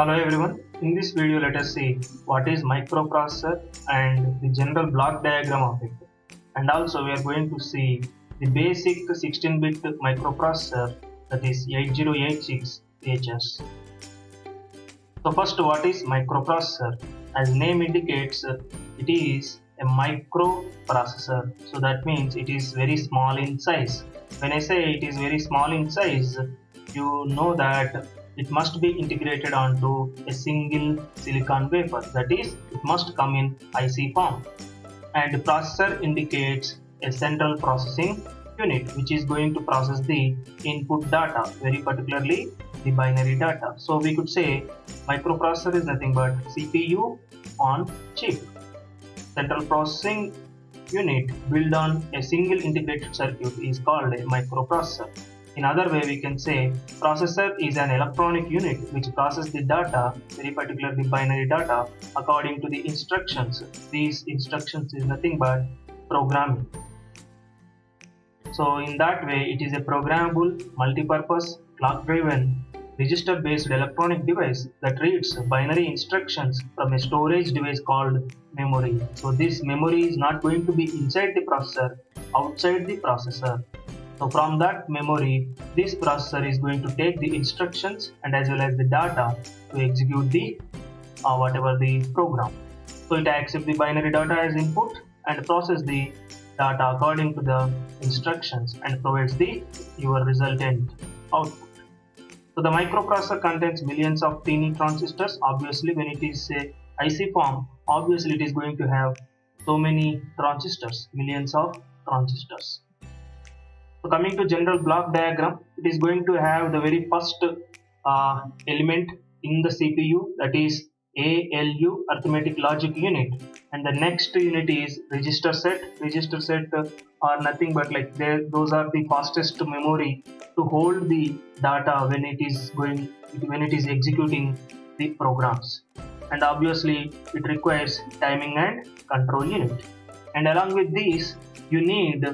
Hello everyone, in this video let us see what is microprocessor and the general block diagram of it. And also we are going to see the basic 16-bit microprocessor, that is 8086HS. So first, what is microprocessor? As name indicates, it is a microprocessor. So that means it is very small in size. When I say it is very small in size, you know that it must be integrated onto a single silicon wafer. That is, it must come in IC form. And processor indicates a central processing unit which is going to process the input data, very particularly the binary data. So we could say microprocessor is nothing but CPU on chip. Central processing unit built on a single integrated circuit is called a microprocessor. In other way, we can say processor is an electronic unit which processes the data, very particularly binary data, according to the instructions. These instructions is nothing but programming. So in that way, it is a programmable, multi-purpose, clock-driven, register-based electronic device that reads binary instructions from a storage device called memory. So this memory is not going to be inside the processor, outside the processor. So from that memory, this processor is going to take the instructions and as well as the data to execute the whatever the program. So it accepts the binary data as input and process the data according to the instructions and provides the your resultant output. So the microprocessor contains millions of teeny transistors. Obviously, when it is a IC form, obviously it is going to have so many transistors, millions of transistors. So coming to general block diagram, it is going to have the very first element in the CPU, that is ALU, arithmetic logic unit, and the next unit is register set. Register set are nothing but like those are the fastest memory to hold the data when it is executing the programs. And obviously it requires timing and control unit. And along with these, you need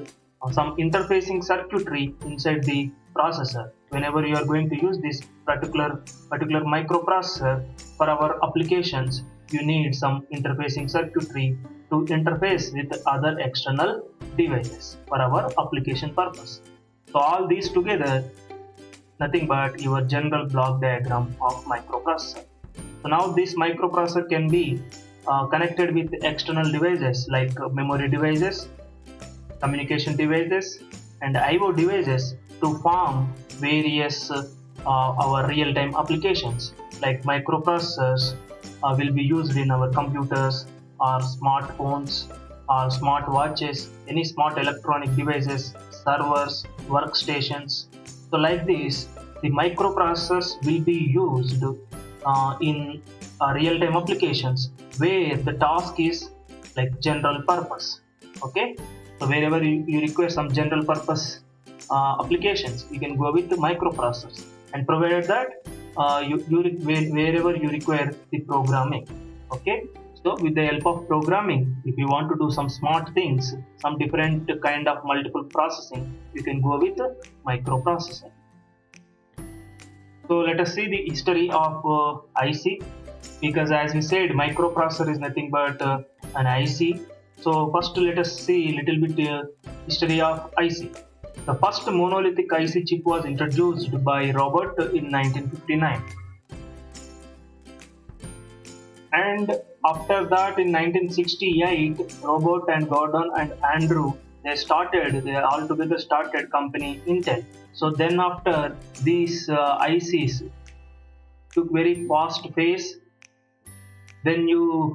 some interfacing circuitry inside the processor. Whenever you are going to use this particular microprocessor for our applications, you need some interfacing circuitry to interface with other external devices for our application purpose. So all these together, nothing but your general block diagram of microprocessor. So now this microprocessor can be connected with external devices like memory devices, communication devices, and IO devices to form various our real-time applications. Like microprocessors will be used in our computers or smartphones or smart watches, any smart electronic devices, servers, workstations. So like this, the microprocessors will be used in real-time applications where the task is like general purpose. Okay, so wherever you require some general purpose applications, you can go with the microprocessors, and provided that wherever you require the programming. Okay, so with the help of programming, if you want to do some smart things, some different kind of multiple processing, you can go with the microprocessor. So let us see the history of IC, because as we said, microprocessor is nothing but an IC. So first let us see a little bit history of IC. The first monolithic IC chip was introduced by Robert in 1959. And after that in 1968, Robert and Gordon and Andrew, they all together started company Intel. So then after these ICs took very fast pace, then you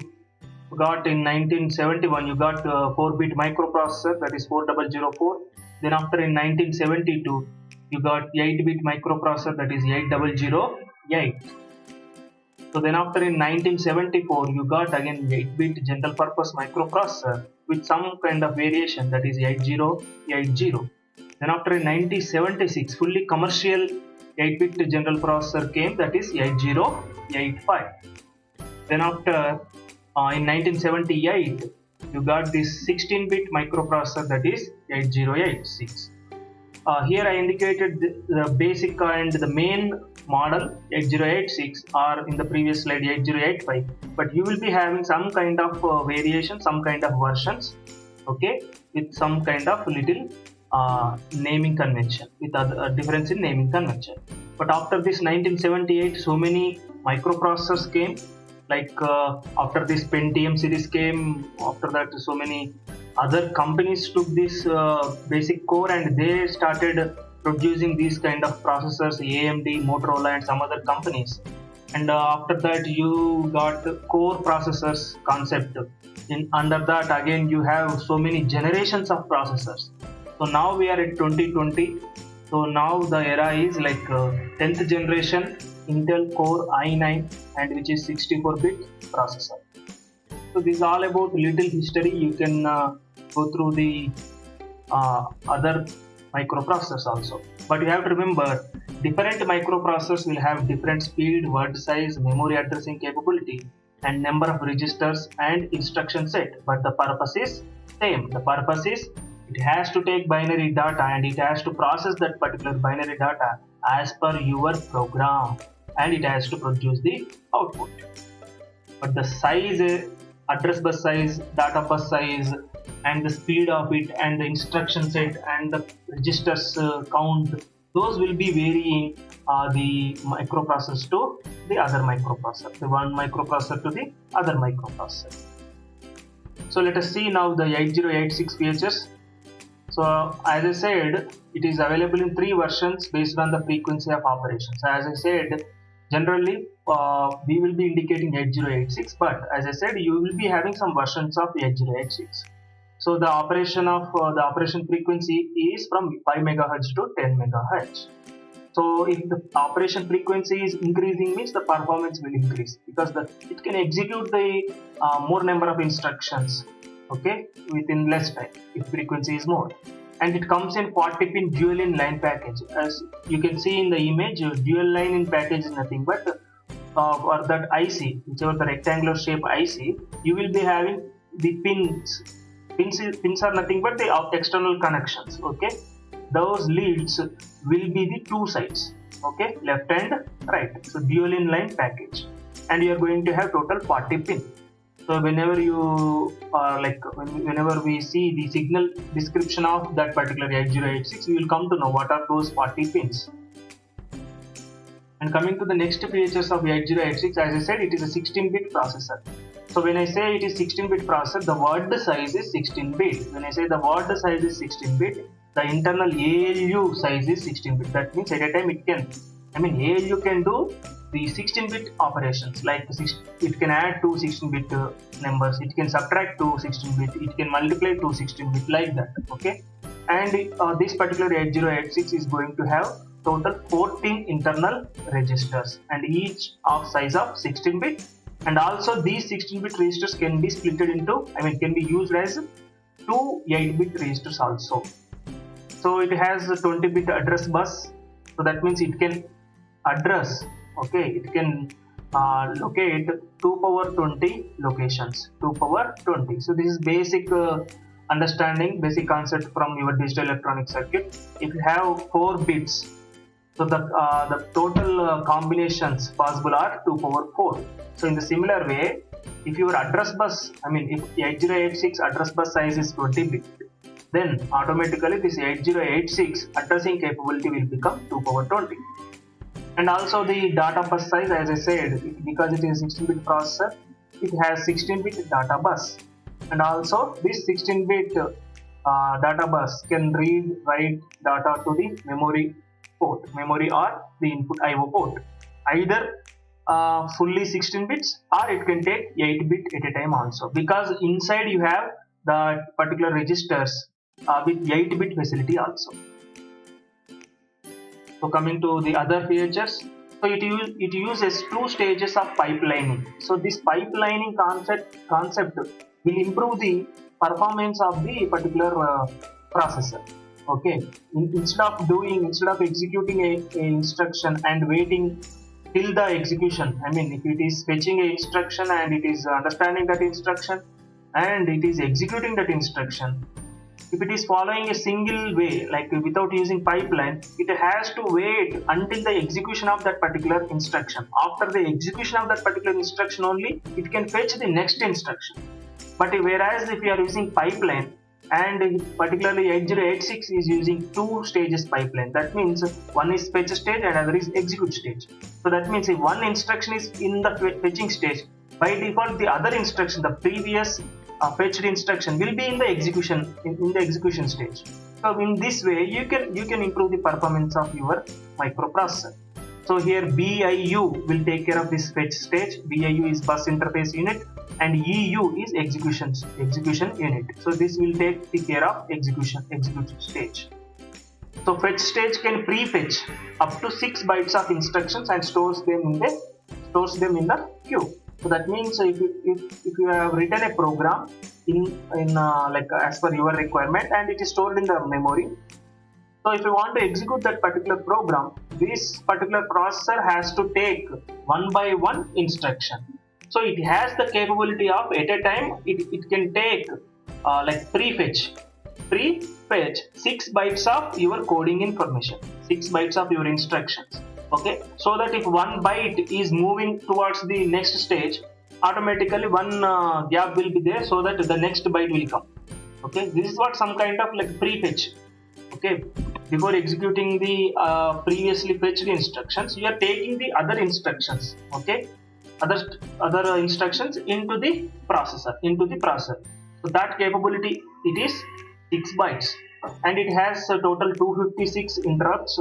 got in 1971 you got 4-bit microprocessor, that is 4004. Then after in 1972 you got 8-bit microprocessor, that is 8008. So then after in 1974 you got again 8-bit general purpose microprocessor with some kind of variation, that is 8080. Then after in 1976 fully commercial 8-bit general processor came, that is 8085. Then after in 1978 you got this 16-bit microprocessor, that is 8086. Here I indicated the basic and the main model 8086 or in the previous slide 8085, but you will be having some kind of variation, some kind of versions, okay, with some kind of little naming convention, with other difference in naming convention. But after this 1978, so many microprocessors came, like after this Pentium series came, after that so many other companies took this basic core and they started producing these kind of processors, AMD, Motorola and some other companies. And after that you got core processors concept. In under that again you have so many generations of processors. So now we are at 2020. So now the era is like 10th generation Intel Core i9 and which is 64-bit processor. So this is all about little history. You can go through the other microprocessors also. But you have to remember, different microprocessors will have different speed, word size, memory addressing capability, and number of registers and instruction set. But the purpose is same. The purpose is it has to take binary data and it has to process that particular binary data as per your program, and it has to produce the output. But the size, address bus size, data bus size, and the speed of it, and the instruction set, and the registers count, those will be varying the microprocessor to the other microprocessor, the one microprocessor to the other microprocessor. So let us see now the 8086 features. So as I said, it is available in 3 versions based on the frequency of operations. As I said, generally we will be indicating 8086, but as I said, you will be having some versions of 8086. So the operation frequency is from 5 MHz to 10 MHz. So if the operation frequency is increasing, means the performance will increase, because it can execute the more number of instructions, okay, within less time if frequency is more. And it comes in 40-pin dual in line package. As you can see in the image, dual line in package is nothing but for that IC, whichever the rectangular shape IC, you will be having the pins. Pins are nothing but the external connections, okay. Those leads will be the 2 sides, okay, left and right. So dual in line package, and you are going to have total 40 pin. So whenever you whenever we see the signal description of that particular 8086, we will come to know what are those 40 pins. And coming to the next features of 8086, as I said, it is a 16-bit processor. So when I say it is 16-bit processor, the word size is 16-bit. When I say the word size is 16-bit, the internal ALU size is 16-bit. That means at a time ALU can do the 16-bit operations, like it can add 2 16-bit numbers, it can subtract 2 16-bit, it can multiply 2 16-bit, like that, okay. And this particular 8086 is going to have total 14 internal registers, and each of size of 16-bit. And also these 16-bit registers can be splitted into, can be used as 2 8-bit registers also. So it has a 20-bit address bus, so that means it can address, okay, it can locate 2 power 20 locations, 2 power 20. So this is basic understanding, basic concept from your digital electronic circuit. If you have 4 bits, so the total combinations possible are 2 power 4. So in the similar way, if your address bus, if 8086 address bus size is 20 bit, then automatically this 8086 addressing capability will become 2 power 20. And also the data bus size, as I said, because it is a 16-bit processor, it has 16-bit data bus. And also this 16-bit data bus can read, write data to the memory port, memory or the input IO port, either fully 16 bits, or it can take 8-bit at a time also, because inside you have the particular registers with 8-bit facility also. So coming to the other features, so it uses 2 stages of pipelining. So this pipelining concept will improve the performance of the particular processor. Okay, instead of executing a instruction and waiting till the execution, if it is fetching a instruction and it is understanding that instruction and it is executing that instruction, if it is following a single way, like without using pipeline, it has to wait until the execution of that particular instruction. After the execution of that particular instruction only, it can fetch the next instruction. But whereas if you are using pipeline, and particularly 8086 is using two stages pipeline, that means one is fetch stage and other is execute stage. So that means if one instruction is in the fetching stage, by default the other instruction, the previous fetched instruction, will be in the execution in the execution stage. So in this way you can improve the performance of your microprocessor. So here BIU will take care of this fetch stage. BIU is bus interface unit, and EU is execution unit. So this will take care of execution stage. So fetch stage can pre-fetch up to 6 bytes of instructions and stores them in the queue. So that means if you have written a program in like as per your requirement and it is stored in the memory, so if you want to execute that particular program, this particular processor has to take one by one instruction. So it has the capability of at a time it can take like pre-fetch 6 bytes of your coding information, 6 bytes of your instructions. Okay, so that if one byte is moving towards the next stage, automatically one gap will be there, so that the next byte will come. Okay, this is what some kind of like pre-fetch. Okay, before executing the previously fetched instructions, you are taking the other instructions. Okay, other instructions into the processor. So that capability, it is 6 bytes, and it has a total 256 interrupts.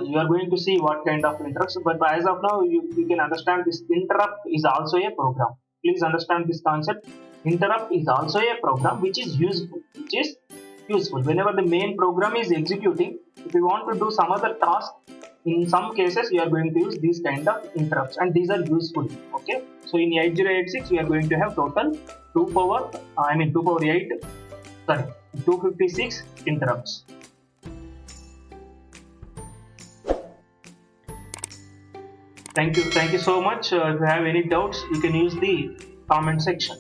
You are going to see what kind of interrupts, but as of now you can understand this interrupt is also a program. Please understand this concept. Interrupt is also a program which is useful whenever the main program is executing. If you want to do some other task, in some cases you are going to use these kind of interrupts, and these are useful. Okay, so in 8086 we are going to have total 256 interrupts. Thank you so much. If you have any doubts, you can use the comment section.